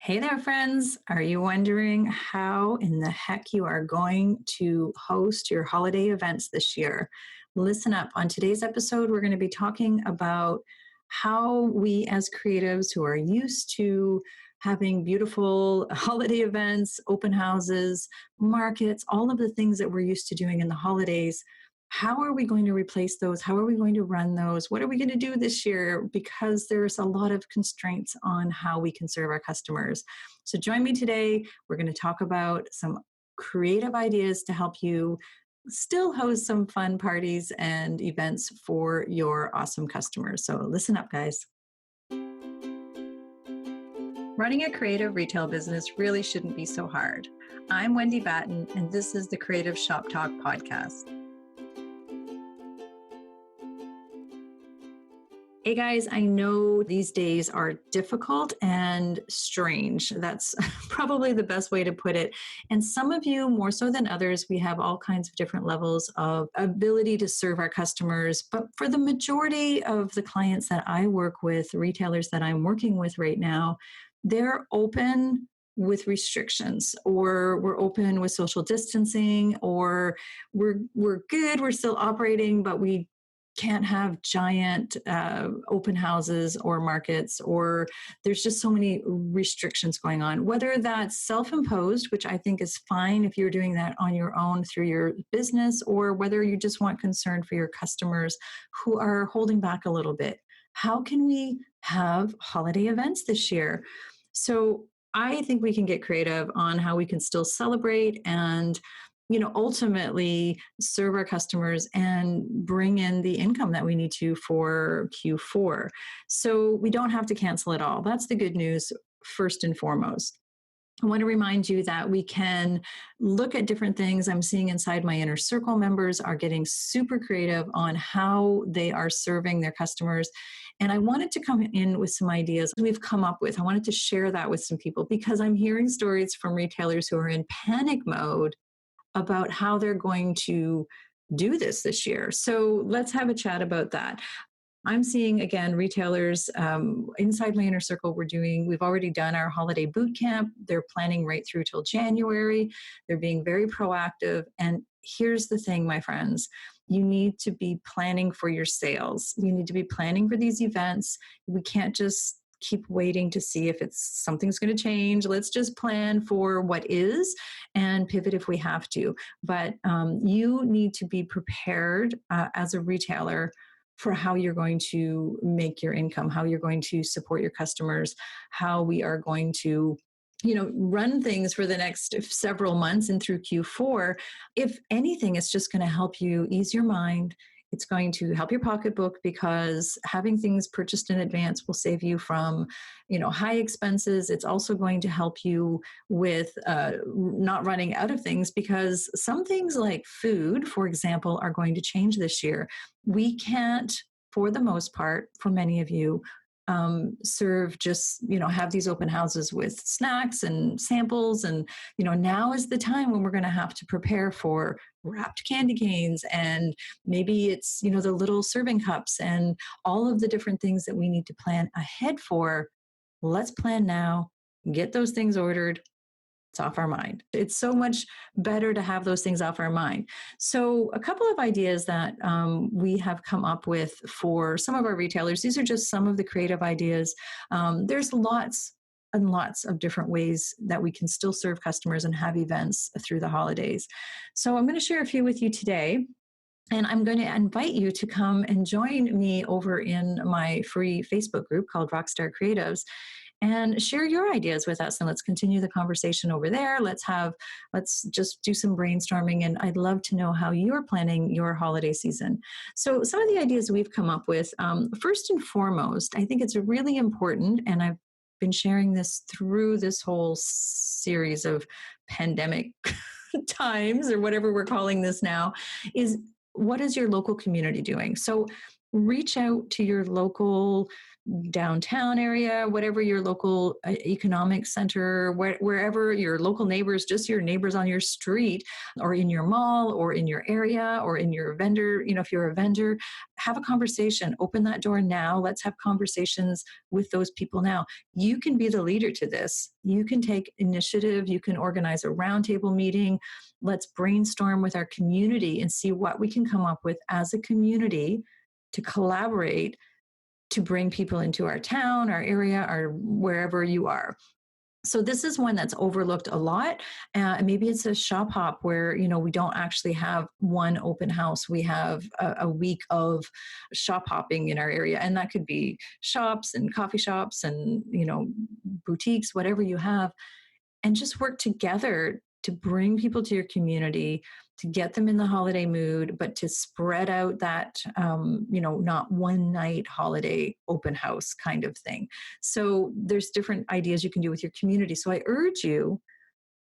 Hey there, friends. Are you wondering how in the heck you are going to host your holiday events this year? Listen up. On today's episode, we're going to be talking about how we, as creatives who are used to having beautiful holiday events, open houses, markets, all of the things that we're used to doing in the holidays, how are we going to replace those? How are we going to run those? What are we going to do this year? Because there's a lot of constraints on how we can serve our customers. So join me today. We're going to talk about some creative ideas to help you still host some fun parties and events for your awesome customers. So listen up, guys. Running a creative retail business really shouldn't be so hard. I'm Wendy Batten, and this is the Creative Shop Talk podcast. Hey guys, I know these days are difficult and strange. That's probably the best way to put it. And some of you, more so than others, we have all kinds of different levels of ability to serve our customers. But for the majority of the clients that I work with, retailers that I'm working with right now, they're open with restrictions, or we're open with social distancing, or we're good, we're still operating, but we can't have giant open houses or markets, or there's just so many restrictions going on, whether that's self-imposed, which I think is fine if you're doing that on your own through your business, or whether you just want concern for your customers who are holding back a little bit. How can we have holiday events this year? So I think we can get creative on how we can still celebrate and ultimately serve our customers and bring in the income that we need to for Q4. So we don't have to cancel it all. That's the good news, first and foremost. I want to remind you that we can look at different things. I'm seeing inside my inner circle members are getting super creative on how they are serving their customers. And I wanted to come in with some ideas we've come up with. I wanted to share that with some people because I'm hearing stories from retailers who are in panic mode about how they're going to do this year. So let's have a chat about that. I'm seeing, again, retailers inside my inner circle. We've already done our holiday boot camp. They're planning right through till January. They're being very proactive. And here's the thing, my friends. You need to be planning for your sales. You need to be planning for these events. We can't just keep waiting to see if something's going to change. Let's just plan for what is and pivot if we have to. But you need to be prepared as a retailer for how you're going to make your income, how you're going to support your customers, how we are going to run things for the next several months and through Q4. If anything, it's just going to help you ease your mind. It's going to help your pocketbook because having things purchased in advance will save you from, high expenses. It's also going to help you with not running out of things because some things like food, for example, are going to change this year. We can't, for the most part, for many of you, serve just, have these open houses with snacks and samples. And, now is the time when we're going to have to prepare for wrapped candy canes. And maybe it's, the little serving cups and all of the different things that we need to plan ahead for. Let's plan now, get those things ordered. It's off our mind. It's so much better to have those things off our mind. So a couple of ideas that we have come up with for some of our retailers. These are just some of the creative ideas. There's lots and lots of different ways that we can still serve customers and have events through the holidays. So I'm going to share a few with you today. And I'm going to invite you to come and join me over in my free Facebook group called Rockstar Creatives and share your ideas with us. And let's continue the conversation over there. Let's just do some brainstorming. And I'd love to know how you're planning your holiday season. So some of the ideas we've come up with, first and foremost, I think it's really important, and I've been sharing this through this whole series of pandemic times, or whatever we're calling this now, is what is your local community doing? So reach out to your local downtown area, whatever your local economic center, wherever your local neighbors, just your neighbors on your street or in your mall or in your area or in your vendor, if you're a vendor, have a conversation, open that door now. Let's have conversations with those people now. You can be the leader to this. You can take initiative. You can organize a roundtable meeting. Let's brainstorm with our community and see what we can come up with as a community to collaborate to bring people into our town, our area, or wherever you are. So this is one that's overlooked a lot. Maybe it's a shop hop where, we don't actually have one open house. We have a week of shop hopping in our area. And that could be shops and coffee shops and, boutiques, whatever you have, and just work together to bring people to your community, to get them in the holiday mood, but to spread out that, not one night holiday open house kind of thing. So there's different ideas you can do with your community. So I urge you,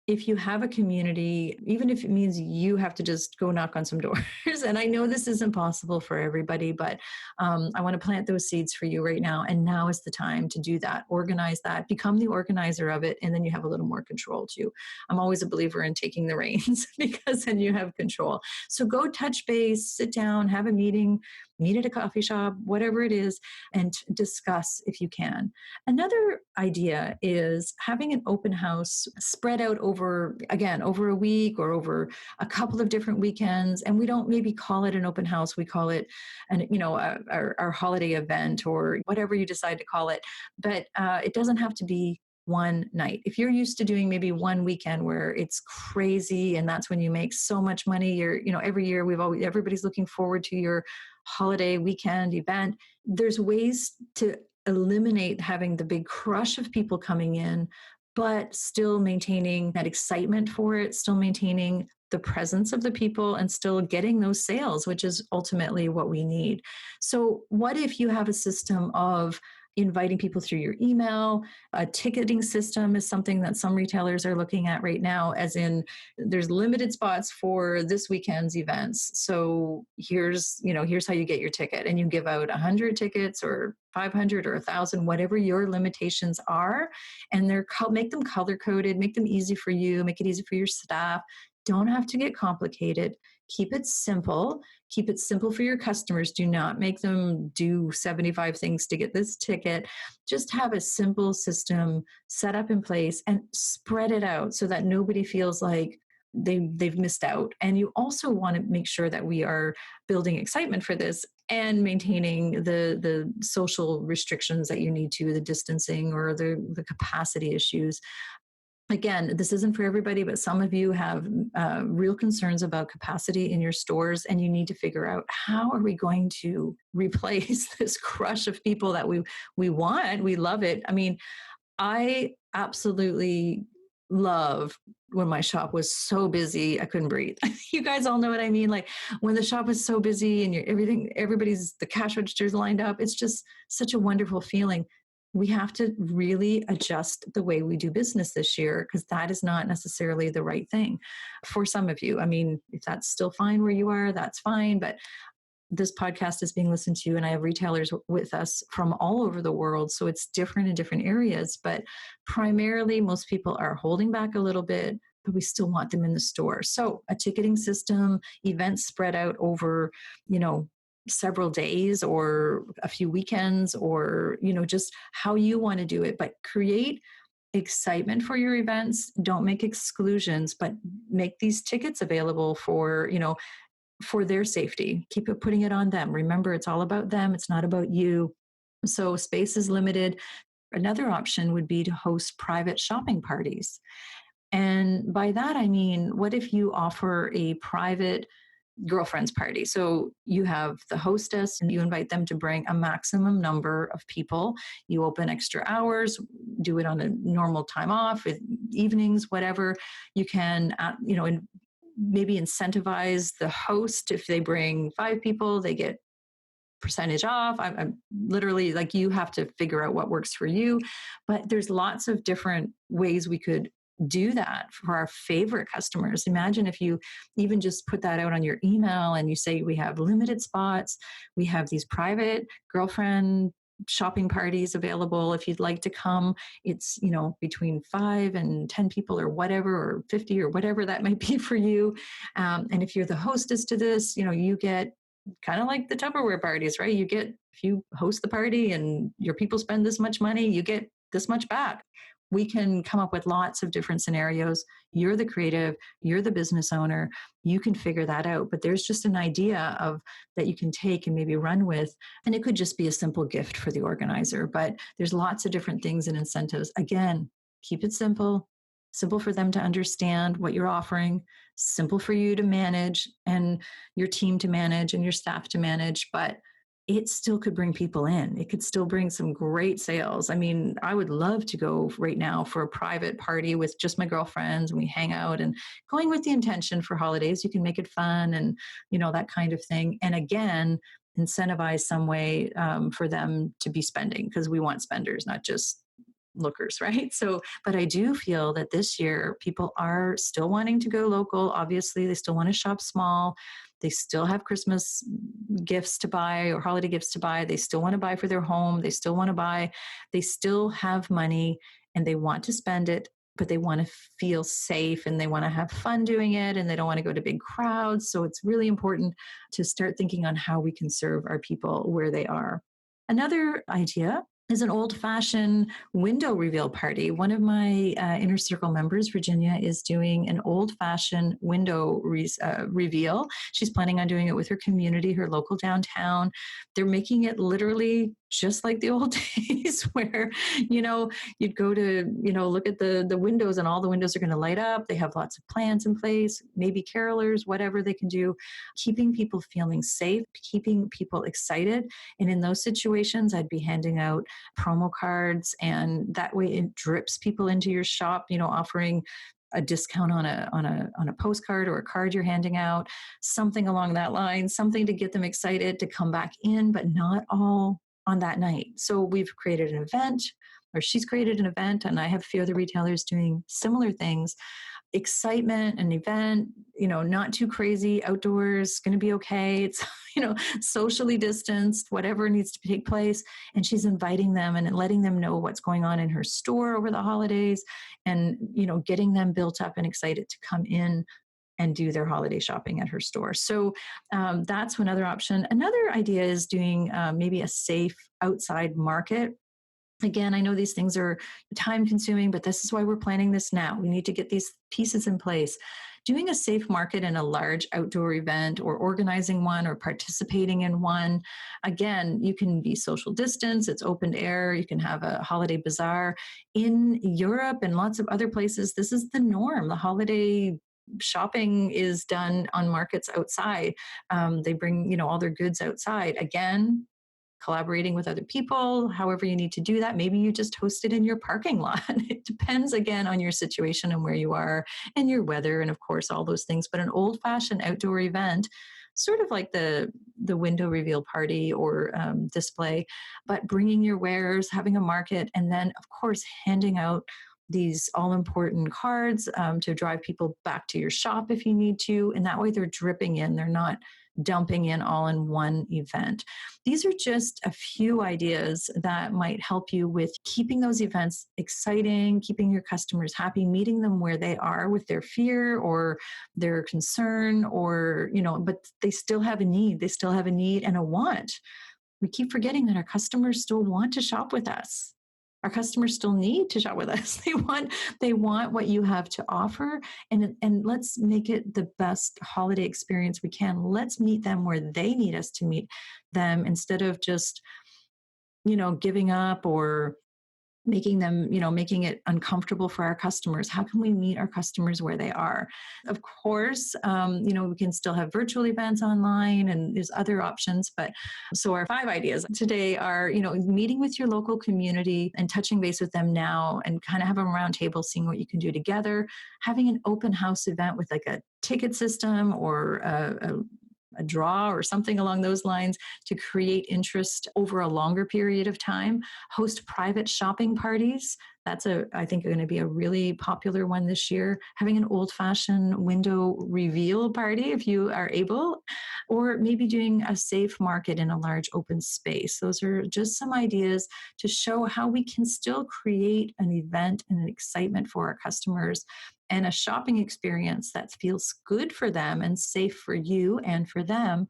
if you have a community, even if it means you have to just go knock on some doors, and I know this isn't possible for everybody, but I want to plant those seeds for you right now. And now is the time to do that, organize that, become the organizer of it, and then you have a little more control too. I'm always a believer in taking the reins because then you have control. So go touch base, sit down, have a meeting, meet at a coffee shop, whatever it is, and discuss if you can. Another idea is having an open house spread out over a week or over a couple of different weekends. And we don't maybe call it an open house. We call it our holiday event or whatever you decide to call it. But it doesn't have to be one night. If you're used to doing maybe one weekend where it's crazy and that's when you make so much money, every year everybody's looking forward to your holiday weekend event. There's ways to eliminate having the big crush of people coming in, but still maintaining that excitement for it, still maintaining the presence of the people and still getting those sales, which is ultimately what we need. So what if you have a system of inviting people through your email? A ticketing system is something that some retailers are looking at right now, as in there's limited spots for this weekend's events. So here's how you get your ticket, and you give out 100 tickets or 500 or 1,000, whatever your limitations are, and make them color coded, make them easy for you, make it easy for your staff. Don't have to get complicated. Keep it simple. Keep it simple for your customers. Do not make them do 75 things to get this ticket. Just have a simple system set up in place and spread it out so that nobody feels like they've missed out. And you also want to make sure that we are building excitement for this and maintaining the social restrictions that you need to, the distancing or the capacity issues. Again, this isn't for everybody, but some of you have real concerns about capacity in your stores, and you need to figure out, how are we going to replace this crush of people that we want? We love it. I mean, I absolutely love when my shop was so busy I couldn't breathe. You guys all know what I mean. Like when the shop was so busy and the cash registers lined up, it's just such a wonderful feeling. We have to really adjust the way we do business this year, because that is not necessarily the right thing for some of you. I mean, if that's still fine where you are, that's fine. But this podcast is being listened to, and I have retailers with us from all over the world. So it's different in different areas. But primarily, most people are holding back a little bit, but we still want them in the store. So a ticketing system, events spread out over, several days or a few weekends, or just how you want to do it, but create excitement for your events. Don't make exclusions, but make these tickets available for their safety. Keep putting it on them. Remember, it's all about them, it's not about you. So space is limited. Another option would be to host private shopping parties. And by that I mean, what if you offer a private girlfriend's party? So you have the hostess and you invite them to bring a maximum number of people. You open extra hours, do it on a normal time off, evenings, whatever. You can, maybe incentivize the host. If they bring 5 people, they get percentage off. I'm literally, like, you have to figure out what works for you. But there's lots of different ways we could do that for our favorite customers. Imagine if you even just put that out on your email and you say, we have limited spots, we have these private girlfriend shopping parties available if you'd like to come. It's, between 5 and 10 people or whatever, or 50 or whatever that might be for you. And if you're the hostess to this, you get kind of like the Tupperware parties, right? If you host the party and your people spend this much money, you get this much back. We can come up with lots of different scenarios. You're the creative, you're the business owner, you can figure that out. But there's just an idea of that you can take and maybe run with. And it could just be a simple gift for the organizer, but there's lots of different things and incentives. Again, keep it simple, simple for them to understand what you're offering, simple for you to manage and your team to manage and your staff to manage, but it still could bring people in. It could still bring some great sales. I mean, I would love to go right now for a private party with just my girlfriends and we hang out, and going with the intention for holidays, you can make it fun and, that kind of thing. And again, incentivize some way for them to be spending, because we want spenders, not just lookers, right? So, but I do feel that this year people are still wanting to go local. Obviously, they still want to shop small. They still have Christmas gifts to buy or holiday gifts to buy. They still want to buy for their home. They still want to buy. They still have money and they want to spend it, but they want to feel safe and they want to have fun doing it and they don't want to go to big crowds. So it's really important to start thinking on how we can serve our people where they are. Another idea is an old-fashioned window reveal party. One of my inner circle members, Virginia, is doing an old-fashioned window reveal. She's planning on doing it with her community, her local downtown. They're making it literally just like the old days where, you'd go to, look at the windows and all the windows are going to light up. They have lots of plans in place, maybe carolers, whatever they can do, keeping people feeling safe, keeping people excited. And in those situations, I'd be handing out promo cards, and that way it drips people into your shop, offering a discount on a postcard or a card you're handing out, something along that line, something to get them excited to come back in, but not all on that night. So we've created an event, or she's created an event, and I have a few other retailers doing similar things. Excitement, an event, not too crazy, outdoors, going to be okay. It's, socially distanced, whatever needs to take place. And she's inviting them and letting them know what's going on in her store over the holidays and, getting them built up and excited to come in and do their holiday shopping at her store. So that's another option. Another idea is doing maybe a safe outside market. Again, I know these things are time consuming, but this is why we're planning this now. We need to get these pieces in place. Doing a safe market in a large outdoor event, or organizing one or participating in one. Again, you can be social distance, it's open air, you can have a holiday bazaar. In Europe and lots of other places, this is the norm. The holiday shopping is done on markets outside. They bring, all their goods outside. Again, collaborating with other people, however you need to do that. Maybe you just host it in your parking lot. It depends, again, on your situation and where you are and your weather and, of course, all those things. But an old-fashioned outdoor event, sort of like the window reveal party or display, but bringing your wares, having a market, and then, of course, handing out these all-important cards to drive people back to your shop if you need to. And that way they're dripping in. They're not dumping in all in one event. These are just a few ideas that might help you with keeping those events exciting, keeping your customers happy, meeting them where they are with their fear or their concern, or, but they still have a need. They still have a need and a want. We keep forgetting that our customers still want to shop with us. Our customers still need to shop with us. They want what you have to offer, and let's make it the best holiday experience we can. Let's meet them where they need us to meet them, instead of just, giving up or making it uncomfortable for our customers. How can we meet our customers where they are? Of course, we can still have virtual events online, and there's other options. But so our 5 ideas today are, meeting with your local community and touching base with them now, and kind of have a round table, seeing what you can do together. Having an open house event with like a ticket system or a draw or something along those lines to create interest over a longer period of time. Host private shopping parties That's I think, going to be a really popular one this year. Having an old-fashioned window reveal party if you are able, or maybe doing a safe market in a large open space. Those are just some ideas to show how we can still create an event and an excitement for our customers and a shopping experience that feels good for them and safe for you and for them.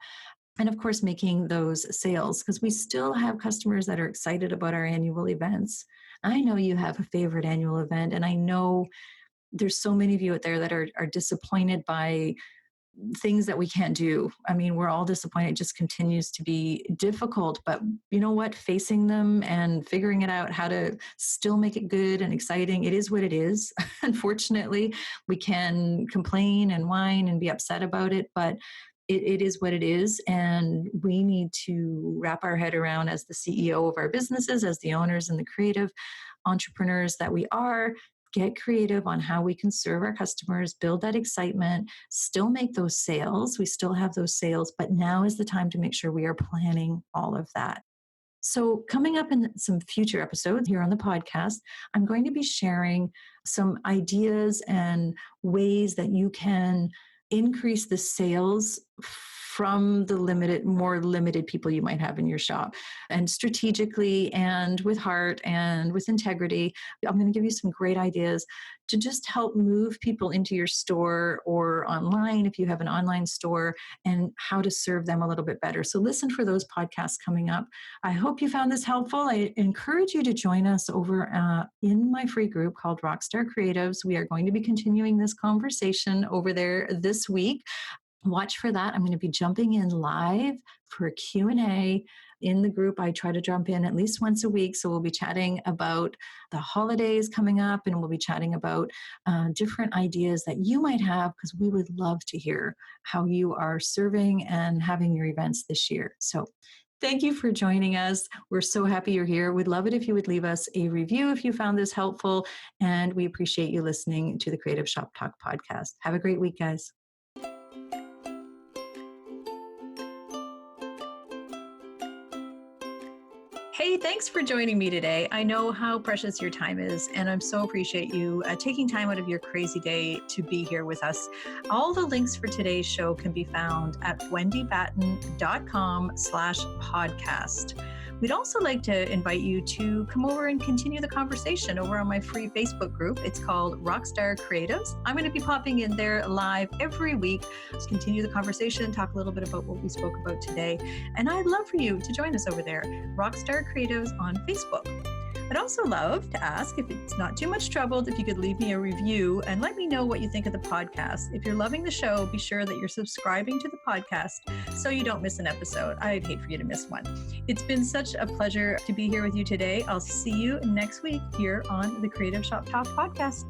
And of course, making those sales, because we still have customers that are excited about our annual events. I know you have a favorite annual event, and I know there's so many of you out there that are disappointed by things that we can't do. I mean, we're all disappointed. It just continues to be difficult. But you know what? Facing them and figuring it out how to still make it good and exciting, it is what it is. Unfortunately, we can complain and whine and be upset about it, but it is what it is. And we need to wrap our head around, as the CEO of our businesses, as the owners and the creative entrepreneurs that we are, get creative on how we can serve our customers, build that excitement, still make those sales. We still have those sales, but now is the time to make sure we are planning all of that. So, coming up in some future episodes here on the podcast, I'm going to be sharing some ideas and ways that you can increase the sales from the more limited people you might have in your shop, and strategically and with heart and with integrity. I'm going to give you some great ideas to just help move people into your store or online if you have an online store, and how to serve them a little bit better. So listen for those podcasts coming up. I hope you found this helpful. I encourage you to join us over in my free group called Rockstar Creatives. We are going to be continuing this conversation over there this week. Watch for that. I'm going to be jumping in live for a Q&A in the group. I try to jump in at least once a week. So we'll be chatting about the holidays coming up, and we'll be chatting about different ideas that you might have, because we would love to hear how you are serving and having your events this year. So thank you for joining us. We're so happy you're here. We'd love it if you would leave us a review if you found this helpful. And we appreciate you listening to the Creative Shop Talk podcast. Have a great week, guys. Hey, thanks for joining me today. I know how precious your time is, and I'm so appreciate you taking time out of your crazy day to be here with us. All the links for today's show can be found at wendybatten.com/podcast. We'd also like to invite you to come over and continue the conversation over on my free Facebook group. It's called Rockstar Creatives. I'm going to be popping in there live every week to continue the conversation, talk a little bit about what we spoke about today. And I'd love for you to join us over there, Rockstar Creatives on Facebook. I'd also love to ask, if it's not too much trouble, if you could leave me a review and let me know what you think of the podcast. If you're loving the show, be sure that you're subscribing to the podcast so you don't miss an episode. I'd hate for you to miss one. It's been such a pleasure to be here with you today. I'll see you next week here on the Creative Shop Talk podcast.